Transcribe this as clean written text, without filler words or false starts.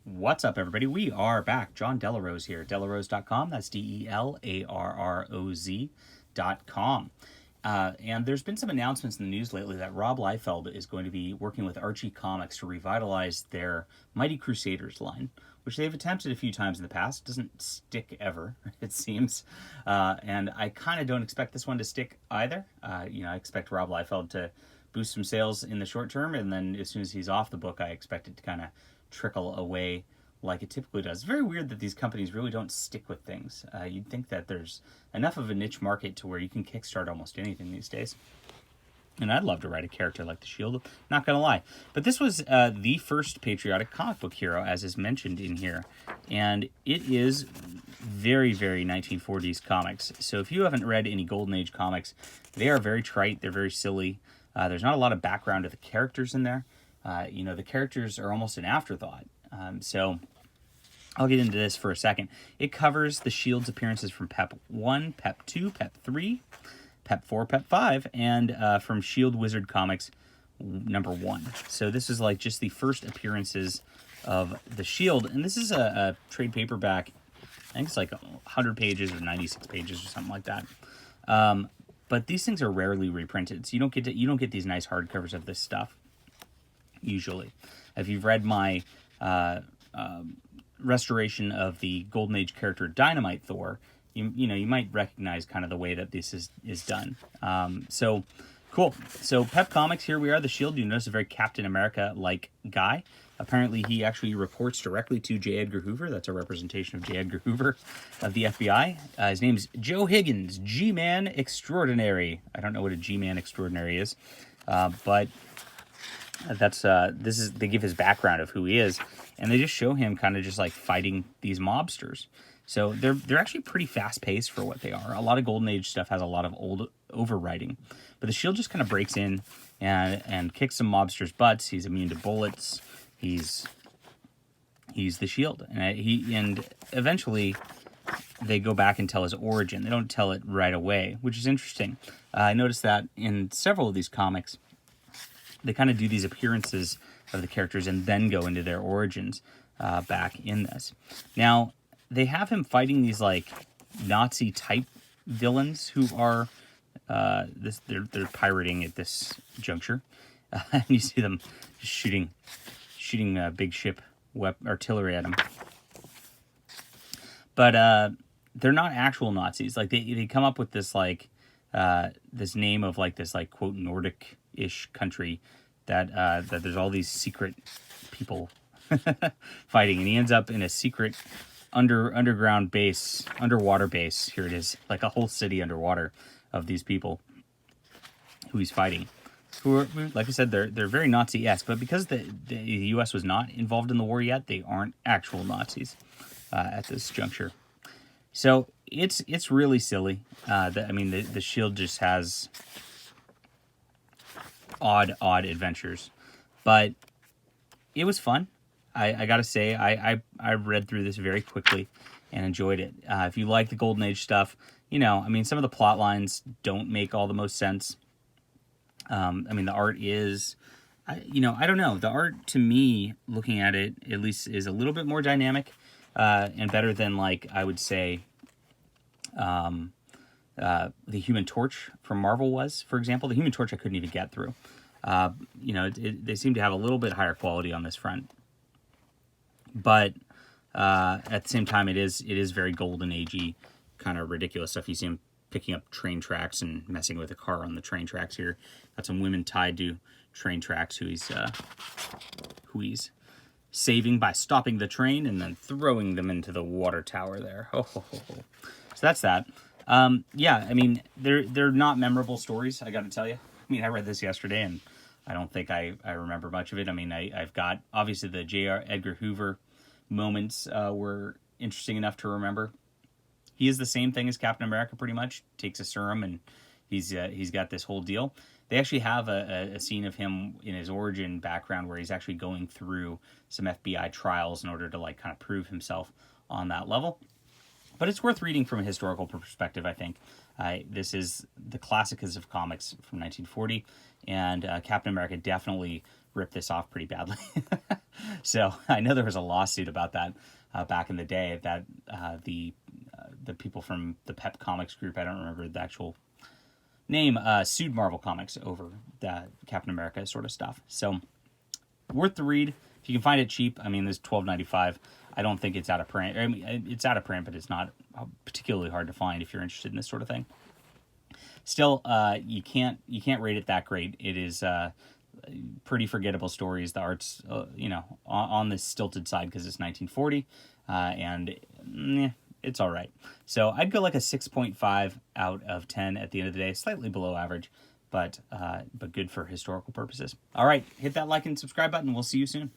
What's up, everybody? We are back. John Delarose here. Delarose.com. That's DELARROZ.com. And there's been some announcements in the news lately that Rob Liefeld is going to be working with Archie Comics to revitalize their Mighty Crusaders line, which they've attempted a few times in the past. Doesn't stick ever, it seems. And I kind of don't expect this one to stick either. I expect Rob Liefeld to boost some sales in the short term, and then as soon as he's off the book, I expect it to kind of trickle away like it typically does. It's very weird that these companies really don't stick with things. You'd think that there's enough of a niche market to where you can kickstart almost anything these days. And I'd love to write a character like the Shield, not gonna lie. But this was the first patriotic comic book hero, as is mentioned in here. And it is very, very 1940s comics. So if you haven't read any Golden Age comics, they are very trite, they're very silly. There's not a lot of background to the characters in there. The characters are almost an afterthought. So I'll get into this for a second. It covers the Shield's appearances from PEP 1, PEP 2, PEP 3, PEP 4, PEP 5, and from Shield Wizard Comics number 1. So this is like just the first appearances of the Shield. And this is a trade paperback. I think it's like 100 pages or 96 pages or something like that. But these things are rarely reprinted. So you don't get these nice hardcovers of this stuff. Usually, if you've read my restoration of the Golden Age character Dynamite Thor, you might recognize kind of the way that this is done. So cool. So Pep Comics, here we are. The Shield. You notice a very Captain America-like guy. Apparently, he actually reports directly to J. Edgar Hoover. That's a representation of J. Edgar Hoover of the FBI. His name's Joe Higgins, G-Man Extraordinary. I don't know what a G-Man Extraordinary is, but that's they give his background of who he is, and they just show him kind of just like fighting these mobsters. So they're actually pretty fast paced for what they are. A lot of Golden Age stuff has a lot of old overwriting, but the Shield just kind of breaks in and kicks some mobsters' butts. He's immune to bullets. He's the Shield, and eventually they go back and tell his origin. They don't tell it right away, which is interesting. I noticed that in several of these comics, they kind of do these appearances of the characters and then go into their origins back in this. Now, they have him fighting these like Nazi type villains who are they're pirating at this juncture, and you see them just shooting big ship artillery at him. But they're not actual Nazis. Like they come up with this like this name of like this like quote Nordic-ish country that there's all these secret people fighting, and he ends up in a secret underground base, underwater base. Here it is, like a whole city underwater of these people who he's fighting. Who are, like I said, they're very Nazi-esque, but because the U.S. was not involved in the war yet, they aren't actual Nazis at this juncture. So it's really silly. The Shield just has odd adventures, but it was fun. I gotta say, I read through this very quickly and enjoyed it. If you like the Golden Age stuff, some of the plot lines don't make all the most sense. The art is, I don't know. The art, to me, looking at it, at least, is a little bit more dynamic and better than, like, I would say, the Human Torch from Marvel was, for example. The Human Torch I couldn't even get through. They seem to have a little bit higher quality on this front. But at the same time, it is very Golden Age-y, kind of ridiculous stuff. You see him picking up train tracks and messing with a car on the train tracks here. Got some women tied to train tracks who he's saving by stopping the train and then throwing them into the water tower there. So that's that. They're not memorable stories, I got to tell you. I read this yesterday and I don't think I remember much of it. I've got, obviously, the J. Edgar Hoover moments were interesting enough to remember. He is the same thing as Captain America, pretty much. Takes a serum and he's got this whole deal. They actually have a scene of him in his origin background where he's actually going through some FBI trials in order to like kind of prove himself on that level. But it's worth reading from a historical perspective, I think. This is the classics of comics from 1940, and Captain America definitely rip this off pretty badly. So I know there was a lawsuit about that back in the day, that the people from the PEP Comics group, I don't remember the actual name, sued Marvel Comics over the Captain America sort of stuff. So worth the read if you can find it cheap. I mean, there's $12.95. I don't think it's out of print. I mean, it's out of print, but it's not particularly hard to find if you're interested in this sort of thing. Still, you can't rate it that great. It is pretty forgettable stories. The art's on the stilted side because it's 1940, and it's all right. So I'd go like a 6.5 out of 10 at the end of the day, slightly below average, but good for historical purposes. All right, hit that like and subscribe button. We'll see you soon.